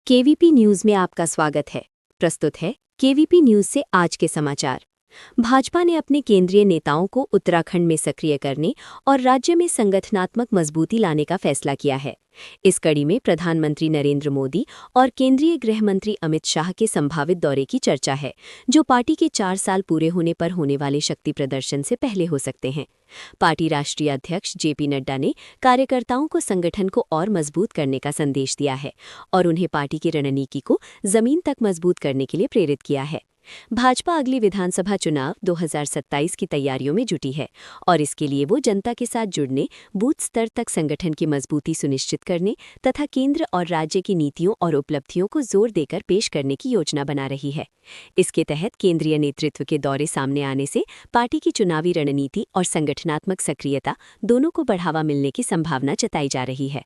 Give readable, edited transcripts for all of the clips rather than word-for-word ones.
KVP news में आपका स्वागत है। प्रस्तुत है केवीपी न्यूज से आज के समाचार। भाजपा ने अपने केंद्रीय नेताओं को उत्तराखंड में सक्रिय करने और राज्य में संगठनात्मक मजबूती लाने का फैसला किया है। इस कड़ी में प्रधानमंत्री नरेंद्र मोदी और केंद्रीय गृह मंत्री अमित शाह के संभावित दौरे की चर्चा है, जो पार्टी के 4 साल पूरे होने पर होने वाले शक्ति प्रदर्शन से पहले हो सकते हैं। पार्टी राष्ट्रीय अध्यक्ष जेपी नड्डा ने कार्यकर्ताओं को संगठन को और मजबूत करने का संदेश दिया है और उन्हें पार्टी की रणनीति को जमीन तक मजबूत करने के लिए प्रेरित किया है। भाजपा अगली विधानसभा चुनाव 2027 की तैयारियों में जुटी है और इसके लिए वो जनता के साथ जुड़ने, बूथ स्तर तक संगठन की मजबूती सुनिश्चित करने तथा केंद्र और राज्य की नीतियों और उपलब्धियों को जोर देकर पेश करने की योजना बना रही है। इसके तहत केंद्रीय नेतृत्व के दौरे सामने आने से पार्टी की चुनावी रणनीति और संगठनात्मक सक्रियता दोनों को बढ़ावा मिलने की संभावना जताई जा रही है।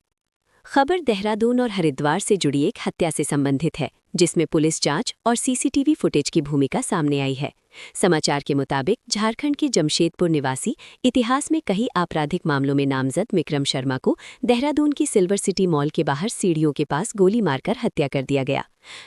खबर देहरादून और हरिद्वार से जुड़ी एक हत्या से संबंधित है, जिसमें पुलिस जांच और सीसीटीवी फुटेज की भूमिका सामने आई है। समाचार के मुताबिक झारखंड के जमशेदपुर निवासी इतिहास में कई आपराधिक मामलों में नामजद विक्रम शर्मा को देहरादून की सिल्वर सिटी मॉल के बाहर सीढ़ियों के पास गोली मारकर हत्या कर दिया गया।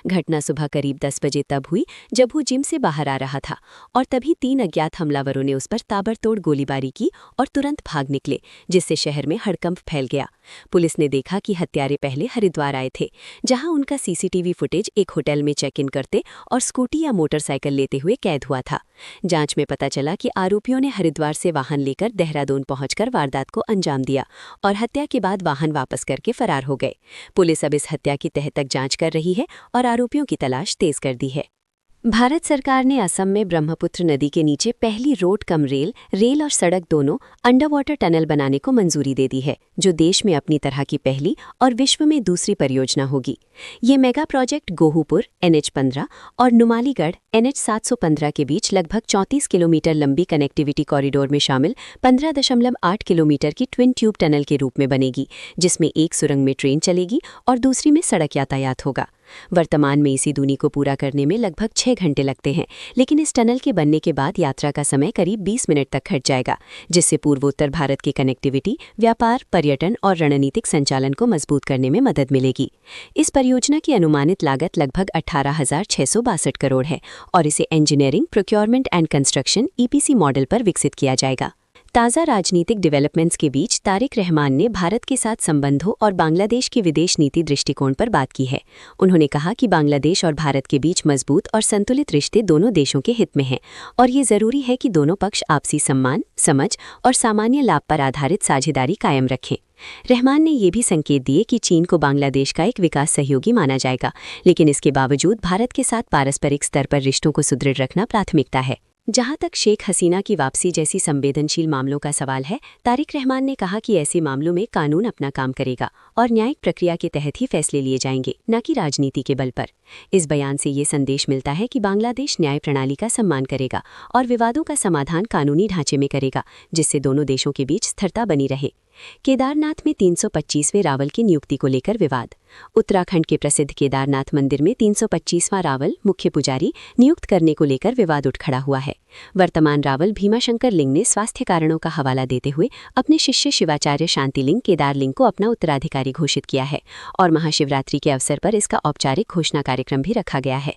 घटना सुबह करीब 10 बजे तब हुई जब वो जिम से बाहर आ रहा था और तभी 3 अज्ञात हमलावरों ने उस पर ताबड़तोड़ गोलीबारी की और तुरंत भाग निकले, जिससे शहर में हड़कंप फैल गया। पुलिस ने देखा कि हत्यारे पहले हरिद्वार आए थे, जहां उनका सीसीटीवी फुटेज एक होटल में चेक इन करते और स्कूटी या मोटरसाइकिल लेते हुए कैद हुआ था। जांच में पता चला कि आरोपियों ने हरिद्वार से वाहन लेकर देहरादून पहुंचकर वारदात को अंजाम दिया और हत्या के बाद वाहन वापस करके फरार हो गए। पुलिस अब इस हत्या की तह तक जांच कर रही है और आरोपियों की तलाश तेज कर दी है। भारत सरकार ने असम में ब्रह्मपुत्र नदी के नीचे पहली रोड कम रेल और सड़क दोनों अंडर वाटर टनल बनाने को मंजूरी दे दी है, जो देश में अपनी तरह की पहली और विश्व में दूसरी परियोजना होगी। ये मेगा प्रोजेक्ट गोहूपुर NH-15 और नुमालीगढ़ NH-715 के बीच लगभग 34 किलोमीटर लंबी कनेक्टिविटी कॉरिडोर में शामिल 15.8 किलोमीटर की ट्विन ट्यूब टनल के रूप में बनेगी, जिसमें एक सुरंग में ट्रेन चलेगी और दूसरी में सड़क यातायात होगा। वर्तमान में इसी दूरी को पूरा करने में लगभग 6 घंटे लगते हैं, लेकिन इस टनल के बनने के बाद यात्रा का समय करीब 20 मिनट तक घट जाएगा, जिससे पूर्वोत्तर भारत की कनेक्टिविटी, व्यापार, पर्यटन और रणनीतिक संचालन को मजबूत करने में मदद मिलेगी। इस परियोजना की अनुमानित लागत लगभग 18,662 करोड़ है और इसे engineering, procurement and construction EPC model पर विकसित किया जाएगा। ताज़ा राजनीतिक डेवलपमेंट्स के बीच तारिक रहमान ने भारत के साथ संबंधों और बांग्लादेश की विदेश नीति दृष्टिकोण पर बात की है। उन्होंने कहा कि बांग्लादेश और भारत के बीच मजबूत और संतुलित रिश्ते दोनों देशों के हित में हैं और ये ज़रूरी है कि दोनों पक्ष आपसी सम्मान, समझ और सामान्य लाभ पर आधारित साझेदारी कायम रखें। रहमान ने ये भी संकेत दिए कि चीन को बांग्लादेश का एक विकास सहयोगी माना जाएगा, लेकिन इसके बावजूद भारत के साथ पारस्परिक स्तर पर रिश्तों को सुदृढ़ रखना प्राथमिकता है। जहां तक शेख हसीना की वापसी जैसी संवेदनशील मामलों का सवाल है, तारिक रहमान ने कहा कि ऐसे मामलों में कानून अपना काम करेगा और न्यायिक प्रक्रिया के तहत ही फैसले लिए जाएंगे, न कि राजनीति के बल पर। इस बयान से ये संदेश मिलता है कि बांग्लादेश न्याय प्रणाली का सम्मान करेगा और विवादों का समाधान कानूनी ढांचे में करेगा, जिससे दोनों देशों के बीच स्थिरता बनी रहे। केदारनाथ में 325वें रावल की नियुक्ति को लेकर विवाद। उत्तराखंड के प्रसिद्ध केदारनाथ मंदिर में 325वां रावल मुख्य पुजारी नियुक्त करने को लेकर विवाद उठ खड़ा हुआ है। वर्तमान रावल भीमाशंकर लिंग ने स्वास्थ्य कारणों का हवाला देते हुए अपने शिष्य शिवाचार्य शांतिलिंग केदारलिंग को अपना उत्तराधिकारी घोषित किया है और महाशिवरात्रि के अवसर पर इसका औपचारिक घोषणा कार्यक्रम भी रखा गया है।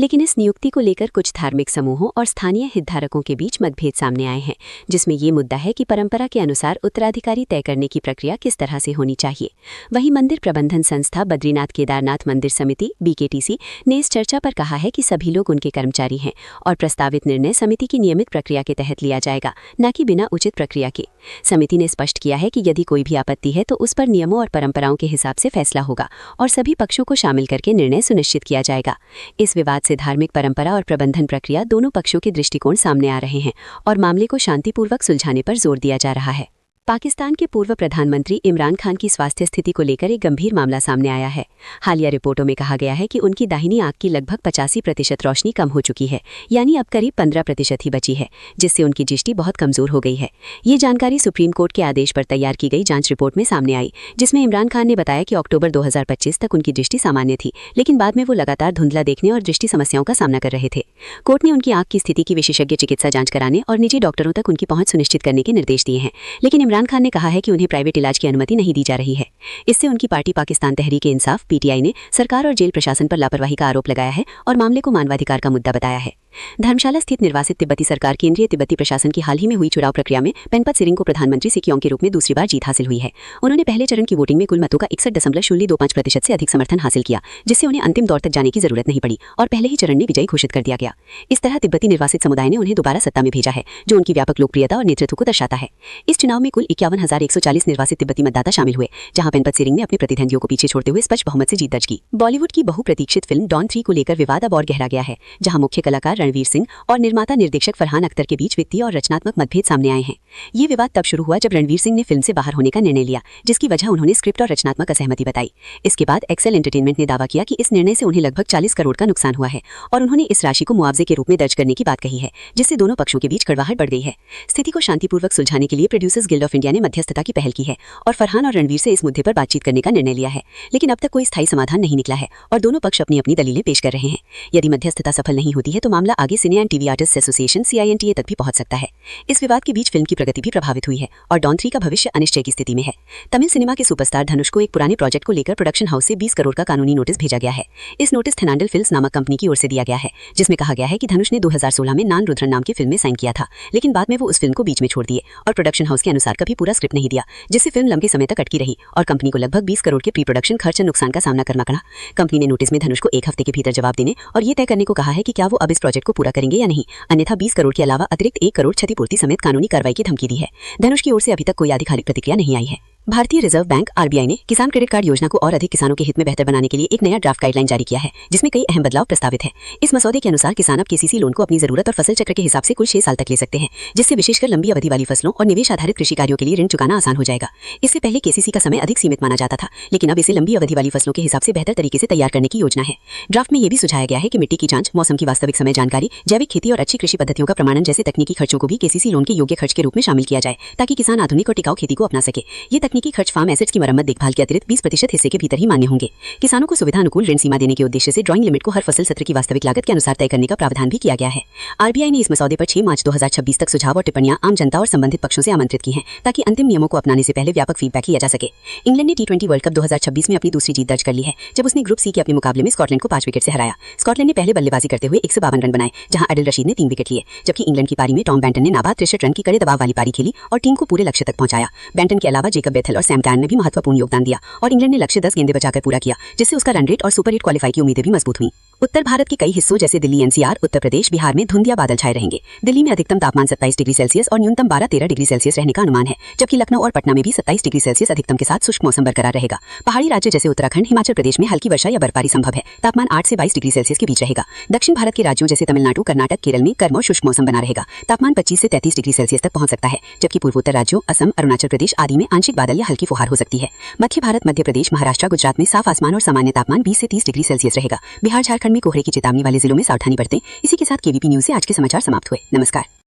लेकिन इस नियुक्ति को लेकर कुछ धार्मिक समूहों और स्थानीय हितधारकों के बीच मतभेद सामने आए हैं, जिसमें ये मुद्दा है कि परंपरा के अनुसार उत्तराधिकारी तय करने की प्रक्रिया किस तरह से होनी चाहिए। वहीं मंदिर प्रबंधन संस्था बद्रीनाथ केदारनाथ मंदिर समिति BKTC ने इस चर्चा पर कहा है कि सभी लोग उनके कर्मचारी हैं और प्रस्तावित निर्णय समिति की नियमित प्रक्रिया के तहत लिया जाएगा, न कि बिना उचित प्रक्रिया के। समिति ने स्पष्ट किया है कि यदि कोई भी आपत्ति है तो उस पर नियमों और परंपराओं के हिसाब से फैसला होगा और सभी पक्षों को शामिल करके निर्णय सुनिश्चित किया जाएगा। इस विवाद से धार्मिक परंपरा और प्रबंधन प्रक्रिया दोनों पक्षों के दृष्टिकोण सामने आ रहे हैं और मामले को शांतिपूर्वक सुलझाने पर जोर दिया जा रहा है। पाकिस्तान के पूर्व प्रधानमंत्री इमरान खान की स्वास्थ्य स्थिति को लेकर एक गंभीर मामला सामने आया है। हालिया रिपोर्टों में कहा गया है कि उनकी दाहिनी आंख की लगभग 85% रोशनी कम हो चुकी है, यानी अब करीब 15% ही बची है, जिससे उनकी दृष्टि बहुत कमजोर हो गई है। ये जानकारी सुप्रीम कोर्ट के आदेश पर तैयार की गई जांच रिपोर्ट में सामने आई, जिसमें इमरान खान ने बताया कि अक्टूबर 2025 तक उनकी दृष्टि सामान्य थी, लेकिन बाद में वो लगातार धुंधला देखने और दृष्टि समस्याओं का सामना कर रहे थे। कोर्ट ने उनकी आंख की स्थिति की विशेषज्ञ चिकित्सा जांच कराने और निजी डॉक्टरों तक उनकी पहुंच सुनिश्चित करने के निर्देश दिए हैं, लेकिन इमरान खान ने कहा है कि उन्हें प्राइवेट इलाज की अनुमति नहीं दी जा रही है। इससे उनकी पार्टी पाकिस्तान तहरीक-ए-इंसाफ (पीटीआई) ने सरकार और जेल प्रशासन पर लापरवाही का आरोप लगाया है और मामले को मानवाधिकार का मुद्दा बताया है। धर्मशाला स्थित निर्वासित तिब्बती सरकार केंद्रीय तिब्बती प्रशासन की हाल ही में हुई चुनाव प्रक्रिया में पेनपत सिरिंग को प्रधानमंत्री सिक्योंग के रूप में दूसरी बार जीत हासिल हुई है। उन्होंने पहले चरण की वोटिंग में कुल मतों का 61.025% से अधिक समर्थन हासिल किया, जिससे उन्हें अंतिम दौर तक जाने की जरूरत नहीं पड़ी और पहले ही चरण में विजयी घोषित कर दिया गया। इस तरह तिब्बती निर्वासित समुदाय ने उन्हें दोबारा सत्ता में भेजा है, जो उनकी व्यापक लोकप्रियता और नेतृत्व को दर्शाता है। इस चुनाव में कुल 51,140 निर्वासित तिब्बती मतदाता शामिल हुए, जहां पेनपत सिरिंग ने अपने प्रतिद्वंदियों को पीछे छोड़ते हुए स्पष्ट बहुमत से जीत दर्ज की। बॉलीवुड की बहुप्रतीक्षित फिल्म डॉन 3 को लेकर विवाद अब और गहरा गया है, जहां मुख्य कलाकार रणवीर सिंह और निर्माता निर्देशक फरहान अख्तर के बीच वित्तीय और रचनात्मक मतभेद सामने आए हैं। ये विवाद तब शुरू हुआ जब रणवीर सिंह ने फिल्म से बाहर होने का निर्णय लिया, जिसकी वजह उन्होंने स्क्रिप्ट और रचनात्मक असहमति बताई। इसके बाद एक्सेल एंटरटेनमेंट ने दावा किया कि इस निर्णय से उन्हें लगभग 40 करोड़ का नुकसान हुआ है और उन्होंने इस राशि को मुआवजे के रूप में दर्ज करने की बात कही है, जिससे दोनों पक्षों के बीच कड़वाहट बढ़ गई है। स्थिति को शांतिपूर्वक सुलझाने के लिए प्रोड्यूसर्स गिल्ड ऑफ इंडिया ने मध्यस्थता की पहल की है और फरहान और रणवीर से इस मुद्दे पर बातचीत करने का निर्णय लिया है, लेकिन अब तक कोई स्थायी समाधान नहीं निकला है और दोनों पक्ष अपनी अपनी दलीलें पेश कर रहे हैं। यदि मध्यस्थता सफल नहीं होती है तो मामला आगे cine and TV artist association (CINTA) तक भी पहुंच सकता है। इस विवाद के बीच फिल्म की प्रगति भी प्रभावित हुई है और डॉन 3 का भविष्य अनिश्चय की स्थिति में है। तमिल सिनेमा के सुपरस्टार धनुष को एक पुराने प्रोजेक्ट को लेकर प्रोडक्शन हाउस से 20 करोड़ का कानूनी नोटिस भेजा गया है। इस नोटिस थेनांडल फिल्म्स नामक कंपनी की ओर से दिया गया है, जिसमें कहा गया है कि धनुष ने 2016 में नान रुद्रन नाम की फिल्म में साइन किया था, लेकिन बाद में वो उस फिल्म को बीच में छोड़ दिए और प्रोडक्शन हाउस के अनुसार कभी पूरा स्क्रिप्ट नहीं दिया, जिससे फिल्म लंबे समय तक अटकी रही और कंपनी को लगभग 20 करोड़ के प्री प्रोडक्शन खर्च और नुकसान का सामना करना पड़ा। कंपनी ने नोटिस में धनुष को 1 हफ्ते के भीतर जवाब देने और ये तय करने को कहा है कि क्या वो अब इस प्रोजेक्ट को पूरा करेंगे या नहीं, अन्यथा 20 करोड़ के अलावा अतिरिक्त 1 करोड़ क्षतिपूर्ति समेत कानूनी कार्रवाई की धमकी दी है। धनुष की ओर से अभी तक कोई आधिकारिक प्रतिक्रिया नहीं आई है। भारतीय रिजर्व बैंक (RBI) ने किसान क्रेडिट कार्ड योजना को और अधिक किसानों के हित में बेहतर बनाने के लिए एक नया ड्राफ्ट गाइडलाइन जारी किया है, जिसमें कई अहम बदलाव प्रस्तावित है। इस मसौदे के अनुसार किसान अब KCC लोन को अपनी जरूरत और फसल चक्र के हिसाब से कुल 6 साल तक ले सकते हैं, जिससे विशेषकर लंबी अवधि वाली फसलों और निवेश आधारित कृषि कार्यों के लिए ऋण चुकाना आसान हो जाएगा। इससे पहले KCC का समय अधिक सीमित माना जाता था, लेकिन अब इसे लंबी अवधि वाली फसलों के हिसाब से बेहतर तरीके से तैयार करने की योजना है। ड्राफ्ट में यह भी सुझाया गया है कि मिट्टी की जांच, मौसम की वास्तविक समय जानकारी, जैविक खेती और अच्छी कृषि पद्धतियों का प्रमाणन जैसे तकनीकी खर्चों को भी KCC लोन के योग्य खर्च के रूप में शामिल किया जाए, ताकि किसान आधुनिक और टिकाऊ खेती को अपना सके। ये तकनीकी खर्च फार्म एसेट्स की मरम्मत देखभाल के अतिरिक्त 20% हिस्से के भीतर ही मान्य होंगे। किसानों को सुविधा अनुकूल ऋण सीमा देने के उद्देश्य से ड्राइंग लिमिट को हर फसल सत्र की वास्तविक लागत के अनुसार तय करने का प्रावधान भी किया गया है। RBI ने इस मसौदे पर 6 मार्च 2026 तक सुझाव और टिप्पणियां आम जनता और संबंधित पक्षों से आमंत्रित की हैं, ताकि अंतिम नियमों को अपनाने से पहले व्यापक फीडबैक किया जा सके। इंग्लैंड ने T20 वर्ल्ड कप 2026 में अपनी दूसरी जीत दर्ज कर ली है, जब उसने ग्रुप C के अपने मुकाबले में स्कॉटलैंड को 5 विकेट से हराया। स्कॉटलैंड ने पहले बल्लेबाजी करते हुए 152 रन बनाए, जहां आदिल रशीद ने 3 विकेट लिए, जबकि इंग्लैंड की पारी में टॉम बेंटन ने नाबाद 63 रन की कड़े दबाव वाली पारी खेली और टीम को पूरे लक्ष्य तक पहुंचाया। बेंटन के अलावा जेकब बेथेल और सैम कैरन ने भी महत्वपूर्ण योगदान दिया और इंग्लैंड ने लक्ष्य 10 गेंदें बचाकर पूरा किया, जिससे उसका रन रेट और सुपर 8 क्वालीफाई की उम्मीदें भी मजबूत हुई। उत्तर भारत के कई हिस्सों जैसे दिल्ली, NCR, उत्तर प्रदेश, बिहार में धुंध या बादल छाए रहेंगे। दिल्ली में अधिकतम तापमान 27 डिग्री सेल्सियस और न्यूनतम 12-13 डिग्री सेल्सियस रहने का अनुमान है, जबकि लखनऊ और पटना में भी 27 डिग्री सेल्सियस अधिकतम के साथ शुष्क मौसम बरकरार रहेगा। पहाड़ी राज्य जैसे उत्तराखंड, हिमाचल प्रदेश में हल्की वर्षा या बर्फबारी संभव है। तापमान 8 से 22 डिग्री सेल्सियस के बीच रहेगा। दक्षिण भारत के राज्यों जैसे तमिलनाडु, कर्नाटक, केरल में गर्म और शुष्क मौसम बना रहेगा। तापमान 25 से 33 डिग्री सेल्सियस तक पहुंच सकता है, जबकि पूर्वोत्तर राज्यों असम, अरुणाचल प्रदेश आदि में आंशिक बादल या हल्की फुहार हो सकती है। मध्य भारत, मध्य प्रदेश, महाराष्ट्र, गुजरात में साफ आसमान और सामान्य तापमान 20 से 30 डिग्री सेल्सियस रहेगा। बिहार, झारखंड में कोहरे की चेतावनी वाले जिलों में सावधानी बरतें। इसी के साथ KVP न्यूज से आज के समाचार समाप्त हुए। नमस्कार।